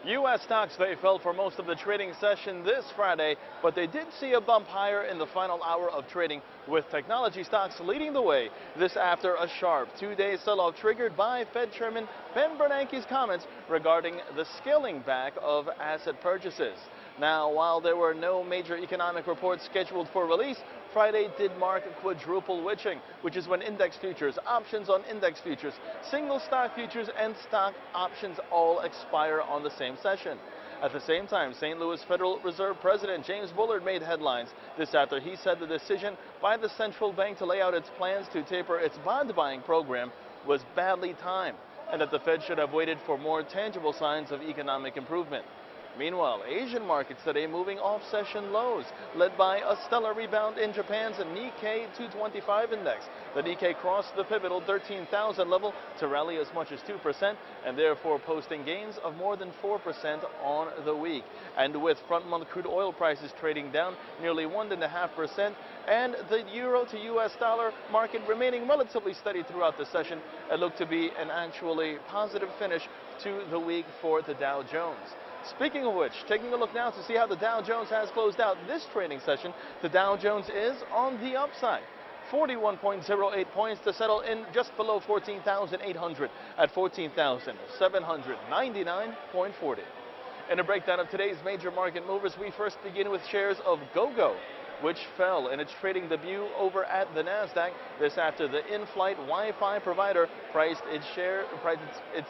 U.S. stocks, they fell for most of the trading session this Friday, but they did see a bump higher in the final hour of trading, with technology stocks leading the way. This after a sharp two-day sell-off triggered by Fed Chairman Ben Bernanke's comments regarding the scaling back of asset purchases. Now, while there were no major economic reports scheduled for release, Friday did mark quadruple witching, which is when index futures, options on index futures, single stock futures, and stock options all expire on the same session. At the same time, St. Louis Federal Reserve President James Bullard made headlines this after he said the decision by the central bank to lay out its plans to taper its bond buying program was badly timed, and that the Fed should have waited for more tangible signs of economic improvement. Meanwhile, Asian markets today moving off session lows, led by a stellar rebound in Japan's Nikkei 225 index. The Nikkei crossed the pivotal 13,000 level to rally as much as 2%, and therefore posting gains of more than 4% on the week. And with front-month crude oil prices trading down nearly 1.5%, and the euro to U.S. dollar market remaining relatively steady throughout the session, it looked to be an actually positive finish to the week for the Dow Jones. Speaking of which, taking a look now to see how the Dow Jones has closed out this trading session. The Dow Jones is on the upside, 41.08 points to settle in just below 14,800 at 14,799.40. In a breakdown of today's major market movers, we first begin with shares of GoGo, which fell in its trading debut over at the Nasdaq. This after the in-flight Wi-Fi provider priced its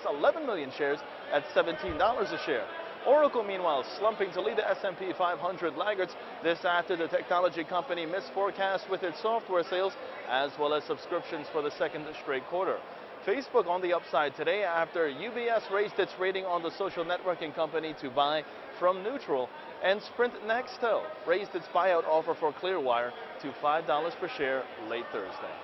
11 million shares at $17 a share. Oracle, meanwhile, slumping to lead the S&P 500 laggards. This after the technology company missed forecasts with its software sales as well as subscriptions for the second straight quarter. Facebook on the upside today after UBS raised its rating on the social networking company to buy from neutral, and Sprint Nextel raised its buyout offer for Clearwire to $5 per share late Thursday.